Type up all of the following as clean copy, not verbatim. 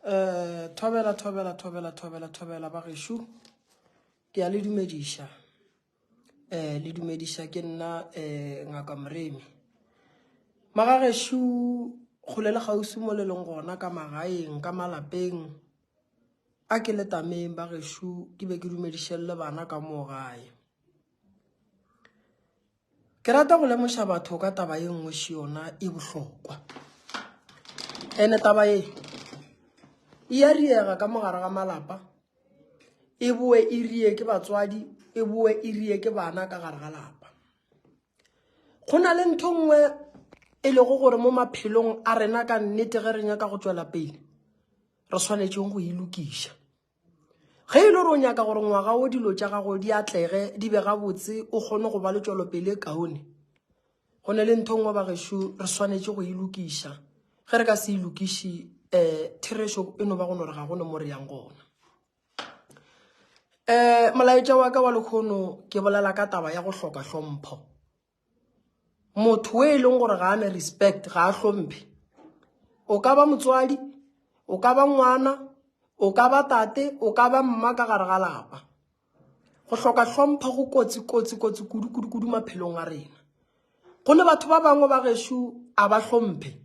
Thobela bagesho ke a le dumedisha le dumedisha ke nna ngaka Mremi magagesho go le gausi mo le leng gona ka magaeng ka malapeng a ke le tameng bagesho ke be ke dumedishelle bana ka mo gae ke rata go lemoša batho ka taba ye nngwe yona e bohlokwa ene taba ye ya riega ka mogare ga malapa e boe e rie ke batswadi e boe e rie ke bana ka gare ga lapa gona le ntho nngwe e le go gore mo maphelong a rena ka nnete ge re nyaka go tswela pele re swanetšeng go ilokiša ge e le re o nyaka gore ngwaga o dilo tša gago di atlege di be gabotse o kgone go ba le tšwelopele kaone go ne le ntho nngwe bagesho re swanetše go ilokiša ge re ka se ilokiše thereso e no ba go no re ga gone mo re yang gona molaetša wa ka wa lekgono ke bolela ka taba ya go hloka hlompho motho e leng gore ga ane respect ga a hlomphe o ka ba motswadi o ka ba ngwana o ka ba tate o ka ba mma ka gare ga lapa go hloka hlompho go kotsi kudu maphelong a rena go ne batho ba bangwe ba gesho a ba hlomphe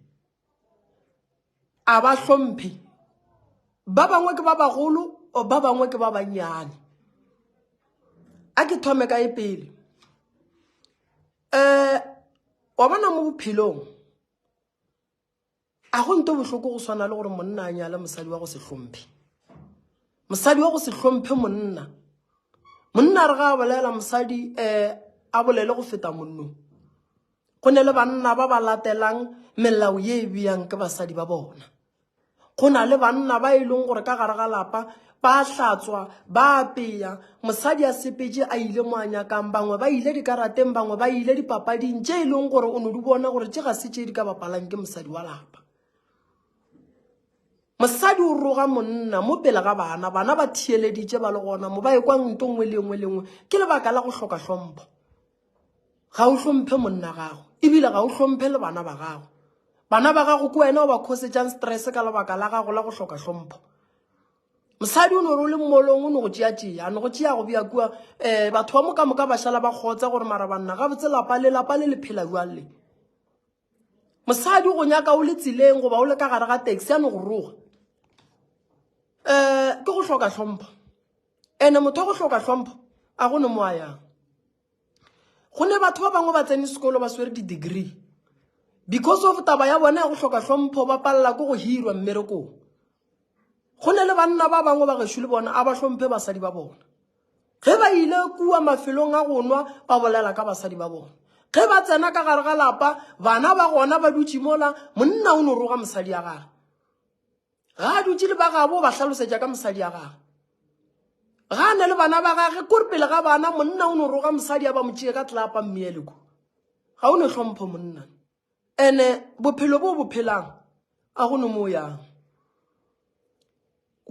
ba bangwe ke ba bagolo o ba bangwe ke ba banyane a ke thome ka e pele wa bona mo bophelong a go nto bohloko go swana le gore monna a nyale mosadi wa go se hlomphe mosadi wa go se hlomphe monna re ga a bolela mosadi a bolele go feta monno go ne le banna ba ba latelang melao ye e beang ke basadi ba bona go na le banna ba e leng gore ka gare ga lapa ba hlatswa ba apeya mosadi a sepetse a ile mo a nyakang bangwe ba ile dikarateng bangwe ba ile dipapading tše e leng gore o no di bona gore tše ga se tše di ka bapalang ke mosadi wa lapa mosadi o roga monna mo pele ga bana ba thieleditše ba le gona mo ba e kwang nto nngwe le nngwe ke lebaka la go hloka hlompho ga o hlomphe monna gago ebile ga o hlomphe le bana ba gago bana ba gago ke wena o ba khosetšang stress ka lebaka la gago la go hloka hlompho mosadi o ne o le mmolong o ne go tšea go bja kua batho ba moka ba šala ba kgotsa gore mara banna ga botse lapa le phela jwang le mosadi go nyaka o le tseleng goba o le ka gare ga taxi a ne go roga ke go hloka hlompho ene motho go hloka hlompho a go ne mo a yang go ne batho ba bangwe ba tsene sekolo ba swere di-degree because of taba ya bona ya go hloka hlompho ba palla go hirwa mmerekong go ne le banna ba bangwe ba gesho le bona a ba hlomphe basadi ba bona ge ba ile kua mafelong a go nwa ba bolela ka basadi ba bona ge ba tsena ka gare ga lapa bana ba gona ba dutse mola monna o no roga mosadi ya gagwe ga a dutse le ba gabo ba hlalosetša ka mosadi ya gagwe ga ne le bana ba gagwe kore pele ga bana monna o no roga mosadi ya ba motšee ka tlapa mmeeleko ga o ne hlompho monna ene bophelo bo bophelang a go no mo yang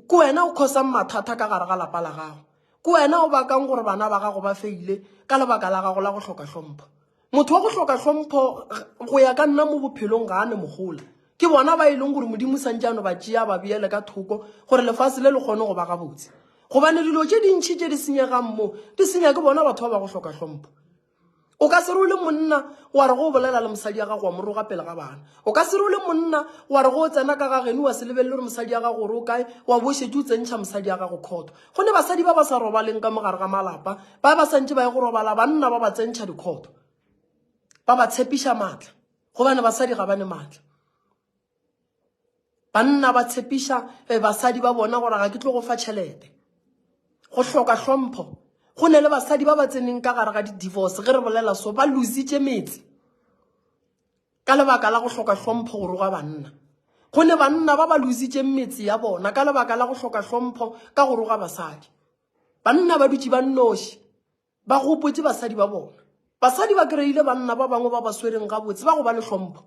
ko wena o khosang mathata ka gare ga lapa la gago ko wena o bakang gore bana ba gago ba feile ka lebaka la gago la go hloka hlompho motho wa go hloka hlompho go ya ka nna mo bophelong ga ane mogola ke bona ba e leng gore modimo santšano ba tšea ba beele ka thoko gore lefase le le kgone go ba gabotse gobane dilo tše dintšhi tše di senyegang mo di senya ke bona batho ba ba go hloka hlompho o ka se re o le monna wa re go bolela le mosadi ya gago wa moroga pele ga bana o ka se re o le monna wa re go tsena ka gageno wa se lebelele gore mosadi ya gago gore o kae wa bošetse o tsentšha mosadi ya gago kgoto go ne basadi ba ba sa robaleng ka mogare ga malapa ba santse ba ye go robala banna ba ba tsentšha dikgoto ba ba tshepiša maatla gobane basadi ga ba ne maatla banna ba tshepiša basadi ba bona gore ga ke tlo go fa tšhelete go hloka hlompho go ne le basadi ba ba tseneng ka gare ga di-divorce ge re bolela so ba lositše metsi ka lebaka la go hloka hlompho go roga banna go ne banna ba ba lositše metsi ya bona ka lebaka la go hloka hlompho ka go roga basadi banna ba dutse ba nnoši ba gopotse basadi ba bona basadi ba kry-ile banna ba bangwe ba ba swereng gabotse ba go ba le hlompho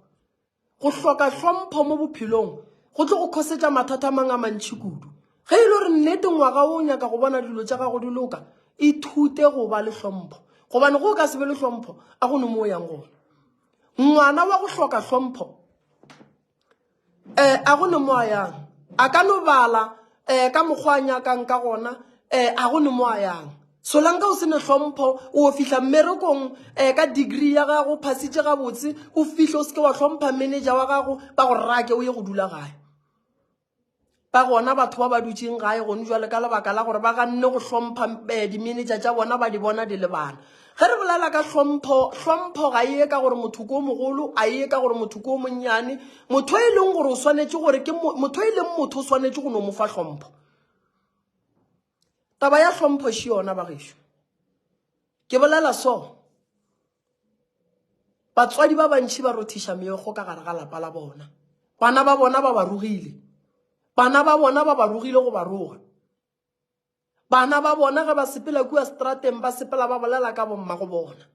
go hloka hlompho mo bophelong go tlo go khosetša mathata a mang a mantšhi kudu ge e le gore nnete ngwaga o nyaka go bona dilo tša gago di loka ithute go ba le hlompho gobane go ka se be le hlompho a go no mo yang gona ngwana wa go hloka hlompho a go ne mo a yang a ka no bala ka mokgwanya ka nka gona a go ne mo a yang solanka o se ne hlompho o fihla mmerekong ka degree ya gago phasitse ga botse o fihla o se ke wa hlompha manager wa gago ba go rake o ye go dula gae ba gona batho ba ba dutseng gae gone jwale ka lebaka la gore ba ga nne go hlompha di-manager tša bona ba di bona di le bana ge re bolela ka hlompho ga ye ka gore motho ko mogolo a ye ka gore motho ko monnyane motho e leng gore o swanetse gore ke motho e leng motho o swanetse go no mo fa hlompho taba ya hlompho she yona ba gešo ke bolela so batswadi ba bantši ba rothiša meego ka gare ga lapa la bona bana ba bona ba ba rogile bana ba bona ba ba rogile go ba roga bana ba bona ge ba sepela kua strateng ba sepela ba bolela ka bomma go bona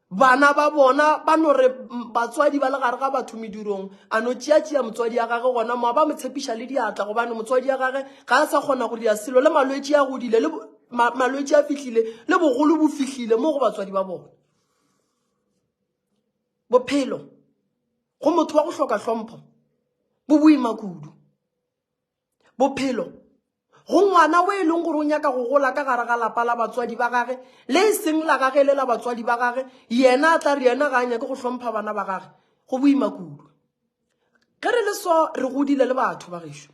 bana ba bona ba no re batswadi ba le gare ga batho medirong a no tšeatšea motswadi ya gage gona mo ba mo tshepiša le diatla gobane motswadi ya gage ga a sa kgona go dia selo le malwetse a godile le malwetse a fihlile le bogolo bo fihlile mo go batswadi ba bona bophelo go motho wa go hloka hlompho bo boima kudu bophelo go ngwana o e leng gore o nyaka go gola ka gare ga lapa la batswadi ba gage le e seng la gage le la batswadi ba gage yena a tla re yena ga a nyake go hlompha bana ba gage go boima kudu ge re le so re godile le batho ba gešo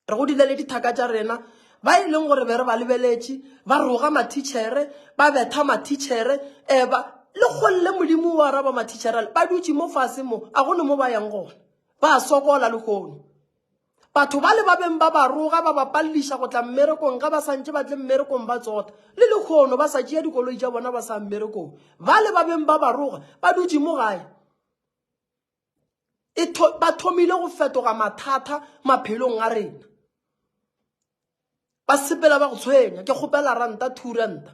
re godile le dithaka tša rena ba e leng gore be re ba lebeletše ba roga mathitšhere ba betha mathitšhere le kgolle modimo wa raba mathitšhere ba dutše mo fase mo a gone mo ba yang gona ba sokola le kgono batho ba le ba beng ba ba roga ba ba palliša go tla mmerekong ga ba santse ba tle mmerekong ba tsota le lekgono ba sa tšea dikoloi tša bona ba sa mmerekong ba le ba beng ba ba roga ba dutše mo gae ba thomile go fetoga mathata maphelong a rena ba sepela ba go tshwenya ke kgopela ranta 2 ranta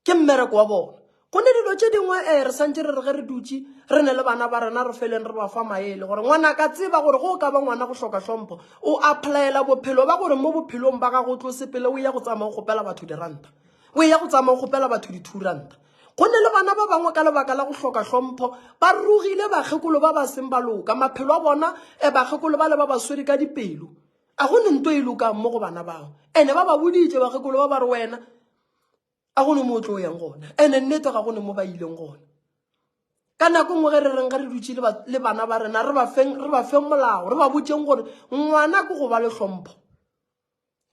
ke mmereko wa bona go ne dilo tše dingwe re santse re re ge re dutše re ne le bana ba rena re feleng re ba fa maele gore ngwana ka tseba gore go ka ba ngwana go hloka hlompho o applyela bophelo ba gore mo bophelong ba gago tlo sepele o ya go tsamaya go gopela batho diranta o ya go tsamaya go gopela batho di-2 ranta go ne le bana ba bangwe ka lebaka la go hloka hlompho ba rogile bakgekolo ba ba seng ba loka maphelo a bona bakgekolo ba le ba baswedi ka dipelo a go ne nto e lokang mo go bana bao ene ba ba boditše bakgekolo ba ba re wena a gone mo tlo yang gona ene nnete ga gone mo ba ileng gona ka nako nngwe ge re reng ga re dutse le bana ba rena re ba feng molao re ba botseng gore ngwana ke go ba le hlompho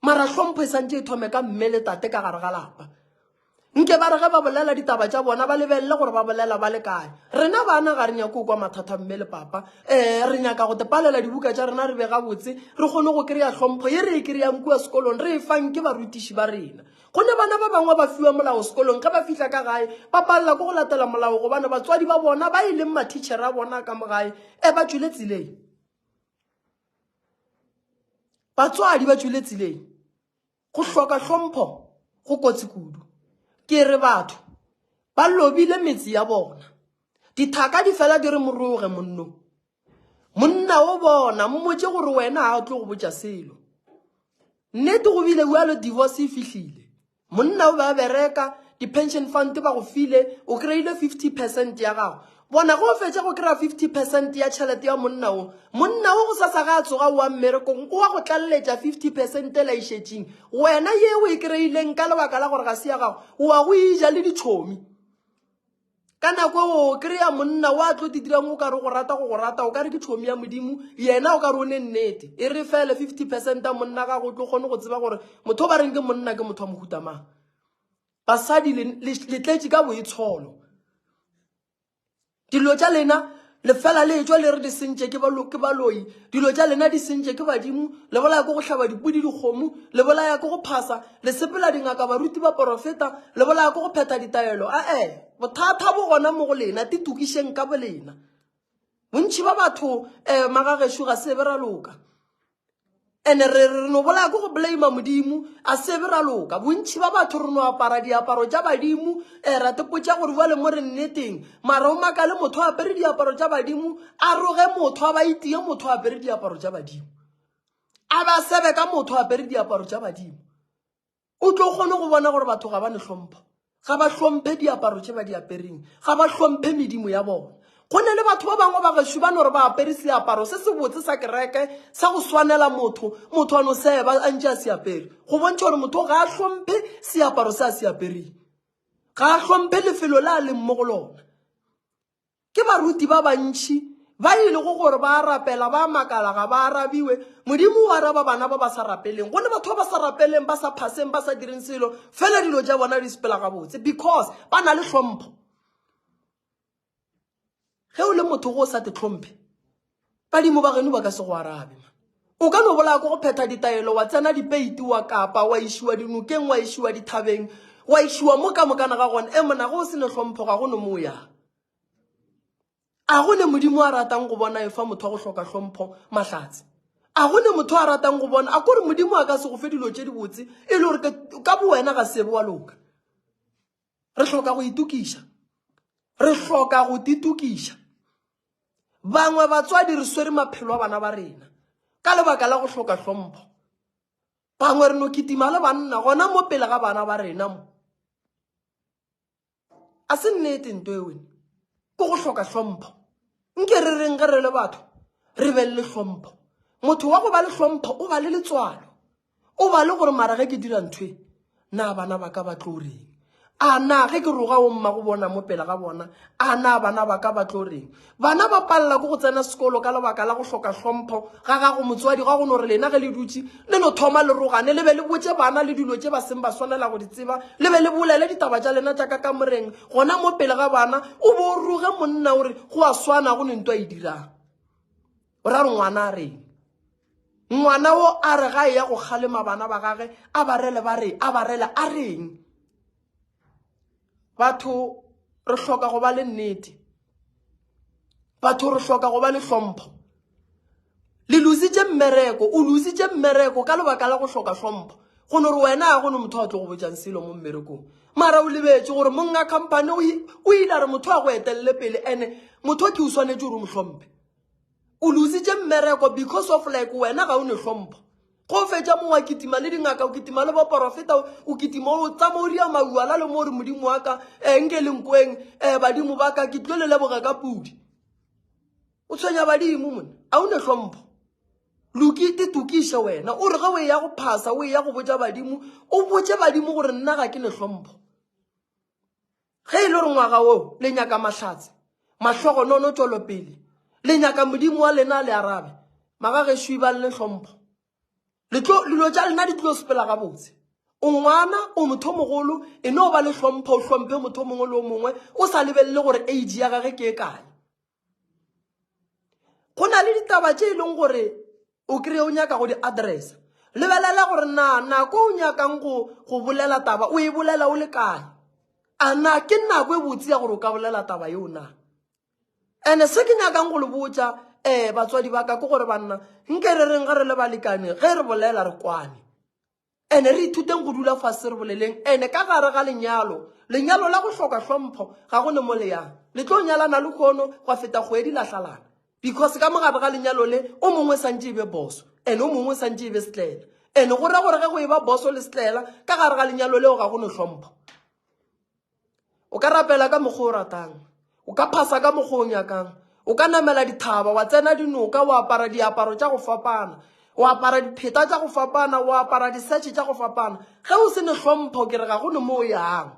mara hlompho e santse e thome ka mme le tate ka gare ga lapa nke ba re ge ba bolela ditaba tša bona ba lebelele gore ba bolela ba le kae rena bana ga re nyako kwa mathata mme le papa re nyaka go tepalela dibuka tša rena re be gabotse re kgone go kry-a hlompho ye re e kry-ang kua sekolong re e fang ke barutiši ba rena go ne bana ba bangwe ba fiwa molao sekolong ge ba fihla ka gae ba palela ko go latela molao gobane batswadi ba bona ba e leng mathitšhere a bona ka mogae ba tswile tseleng batswadi ba tswile tseleng go hloka hlompho go kotsi kudu ke re batho ba lobile metse ya bona dithaka di fela di re moroge monna o bona mo motse gore wena a tlo go botša selo nnete go bile bua le divorce e fihlile monna o ba bereka di-pension fund ba go file o kry-ile 50% ya gago bona go fetša go kry-a 50% ya tšhelete ya monna o go sasa ga a tsoga wa mmerekong o wa go tlaleletša 50% la išetšeng wena ye o e kry-ileng ka lebaka la gore ga se ya gago wa go ija le ditšhomi ka nako o kry-a monna wa tlo di dirang o ka re go rata o ka re ke tšhomi ya modimo yena o ka re o ne nnete e re fele 50% ya monna ga go tlo kgone go tseba gore motho ba reng ke monna ke motho wa mohutamang basadi le tletše ka boitsholo dilo tša lena le fela le tšwa le re di sentše ke baloi dilo tša lena di sentše ke badimo le bolaya ko go hlaba dipudi dikgomo le bolaya ko go phasa le sepela dingaka baruti ba porofeta le bolaya ko go pheta ditaelo bothata bo gona mo go lena titukišeng ka bolena bontši ba batho magagešo ga se be ra loka ene re no bolaya ko go blame modimo a se be ra loka bontši ba batho re no apara diaparo tša badimo ra tepotša gore bua le mo re nneteng mara o maka le motho a apere diaparo tša badimo a roge motho a ba itie motho a apere diaparo tša badimo a ba sebe ka motho a apere diaparo tša badimo o tlo kgone go bona gore batho ga ba ne hlompho ga ba hlomphe diaparo tše ba di apereng ga ba hlomphe medimo ya bona go ne le batho ba bangwe ba gešo ba no re ba apere seaparo se se botse sa kereke sa go swanela motho a no seba a ntse a se apere go bontšha gore motho ga a hlomphe seaparo se a se apereng ga a hlomphe lefelo le a leng mo go lona ke baruti ba bantši ba ile go gore ba rapela ba makala ga ba arabiwe modimo wa araba bana ba ba sa rapeleng go ne batho ba sa rapeleng ba sa phaseng ba sa direng selo fela dilo tša bona di sepela gabotse because ba na le hlompho ge o le motho go sa te tlhomphe badimo ba geno ba ka se go arabe o ka no bolaya go phetha ditaelo wa tsena dipeiti wa kapa wa ishiwa dinokeng wa ishiwa dithabeng wa ishiwa mo ka mokana ga gona mona go se ne hlompho ga go no mo ya a go ne modimo a ratang go bona e fa motho go hloka hlompho mahlatse a go ne motho a ratang go bona a gore modimo a ka se go fe dilo tše di botse e le gore ka bo wena ga sebe wa loka re hloka go itukiša re hloka go titukiša bangwe batswadi re swere maphelo a bana ba rena ka lebaka la go hloka hlompho bangwe re no kitima le banna gona mo pele ga bana ba rena mo a se nnete nto e wena go hloka hlompho nke re reng ge re le batho re be le hlompho motho wa go ba le hlompho o ba le letswalo o ba le gore mara ge ke dira ntwe na bana ba ka ba tlo reng a na ge ke roga o mma go bona mo pele ga bona a na bana ba ka ba tlo reng bana ba palla go tsena sekolo ka lebaka la go hloka hlompho ga go motswadi ga go no re lena ge le dutse le no thoma le rogane le be le botse bana le dilo tše ba seng ba swanela go di tseba le be le bolele ditaba tša lena tša ka moreng gona mo pele ga bana o bo roge monna gore go a swana go nento a e dirang o ra re ngwana a reng ngwana o a re ga e ya go kgalema bana ba gage a barele ba re a barela a reng batho re hloka go ba le nnete batho re hloka go ba le hlompho le lositše mmereko o lositše mmereko ka lebaka la go hloka hlompho go no re wena a go no motho a tlo go botšang selo mo mmerekong mara o lebetse gore monga company o ile a re motho a go etelele pele ene motho ke o swanetse gore o mo hlomphe o lositše mmereko because of like wena ga o ne hlompho go fetša mo wa kitima le dingaka o kitima le baporofeta o kitima o tsamauria mauala le mo re modimo wa ka nke lenkweng badimo ba ka ke tlo le leboga ka pudi o tshwenya badimo mona a o ne hlompho lokite tukiše wena o re ge o ya go phasa o ya go botša badimo o botše badimo gore nna ga ke ne hlompho ge e le gore ngwaga o le nyaka mahlatse mahlogonono tšwelopele le nyaka modimo wa lena le arabe magagešo e ba le hlompho dilo tša lena di tlo sepela gabotse o ngwana o motho mogolo e no ba le hlompho o hlomphe motho mongwe le o mongwe o sa lebelele gore age ya gage ke e kae go na le ditaba tše e leng gore o kry-e o nyaka go di addressa lebelela gore nako o nyakang go bolela taba o e bolela o le kae a na ke nako e botse ya gore o ka bolela taba yeo na ene se ke nyakang go le botša batswadi ba ka ke gore banna nke re reng ga re le balekane ge re bolela re kwane ene re ithuteng go dula fase re boleleng ene ka gare ga lenyalo la go hloka hlompho ga go ne mo le yang le tlo nyalana le kgono go feta kgwedi la hlalana because ka mogare ga lenyalo le o mongwe santse e be boso ene o mongwe santse e be setlela ene go ra gore ge go e ba boso le setlela ka gare ga lenyalo leo ga go ne hlompho o ka rapela ka mokgwa o ratang o ka phasa ka mokgwa o nyakang o ka namela dithaba wa tsena dinoka wa apara diaparo tša go fapana wa apara dipheta tša go fapana wa apara disetšhe tša go fapana ge o se ne hlompho ke re ga go ne mo o yang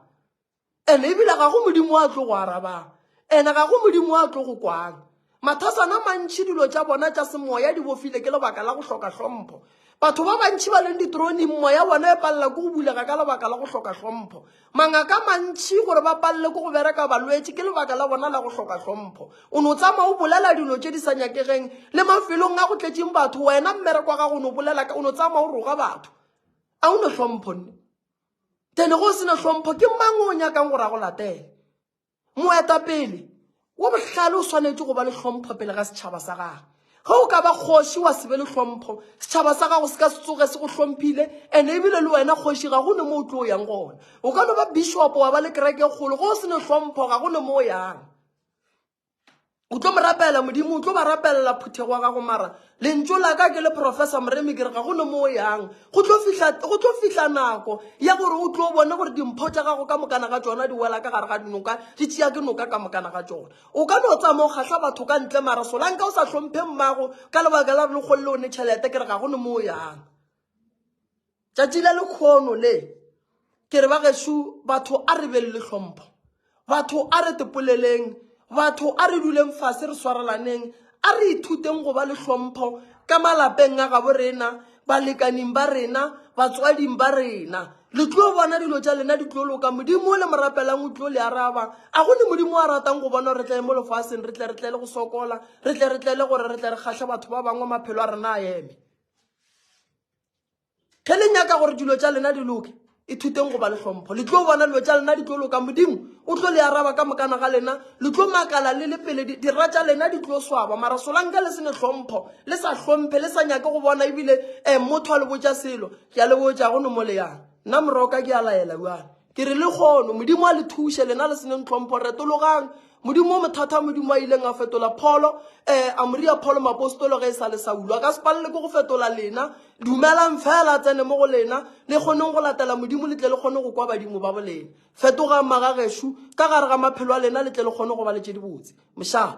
ene ebile ga go modimo a tlo go arabang ene ga go modimo a tlo go kwang mathasana mantši dilo tša bona tša semoya di bofile ke lebaka la go hloka hlompho batho ba bantši ba leng ditroni moya bona e palela ko go bulega ka lebaka la go hloka hlompho mangaka mantši gore ba palele ko go bereka balwetse ke lebaka la bona la go hloka hlompho o no tsamaya o bolela dilo tše di sa nyakegeng le mafelong a go tletšeng batho wena mmereko wa gago o no bolela ka o no tsamaya o roga batho a o ne hlompho nne tene go se ne hlompho ke mang o nyakang gore a go latela moetapele wa bohlale o swanetse go ba le hlompho pele ga setšhaba sa gagwe ge o ka ba kgoši wa se be le hlompho setšhaba sa gago se ka se tsoge se go hlomphile ene ebile le wena kgoši ga go ne mo o tlo o yang gona o ka no ba bishopo wa ba le kereke kgolo go se ne hlompho ga go ne mo o yang o tlo mo rapela modimo o tlo ba rapela phuthego wa gago mara lentso la ka ke le professor Moremi ke re ga go no mo yang go tlo fihla nako ya gore o tlo bona gore dimpho tša gago ka mokana ga tsona di wela ka gare ga dinoka di tšea ke noka ka mokana ga tsona o ka no tsamaya o kgatlha batho ka ntle mara solanka o sa hlomphe mmago ka lebaka la le golle o ne tšhelete ke re ga go no mo yang tšatši le lekgono le ke re ba gešo batho a re be le hlompho batho a re tepoleleng batho a re duleng fase re swaralaneng a re ithuteng go ba le hlompho ka malapeng a gabo rena balekaning ba rena batswading ba rena le tlo bona dilo tša lena di tlo loka modimo le morapelang o tlo le araba a go ne modimo a ratang go bona re tle mo lefaseng re tle le go sokola re tle le gore re tle re kgatlhe batho ba bangwe maphelo a rena a eme ge le nyaka gore dilo tša lena di loke ithuteng go ba le hlompho le tlo bona dilo tša lena di tlo loka modimo o tlo le araba ka mokana ga lena le tlo makala le pele dira tša lena di tlo swaba mara solanka le sene hlompho le sa hlomphe le sa nyake go bona ebile motho a le botša selo ke a le botša go no mo le yang nna moroka ke a laela bjana ke re le kgono modimo a le thuše lena le seneng hlompho retologang modimo o mothata modimo a ileng a fetola pholo a moria pholo mapostolo ge e sa le sa ulwa ka se palele ke go fetola lena dumelang fela a tsene mo go lena le kgoneng go latela modimo le tle le kgone go kwa badimo ba bolena fetoga magagešo ka gare ga maphelo a lena le tle le kgone go ba le tše di botse mošaa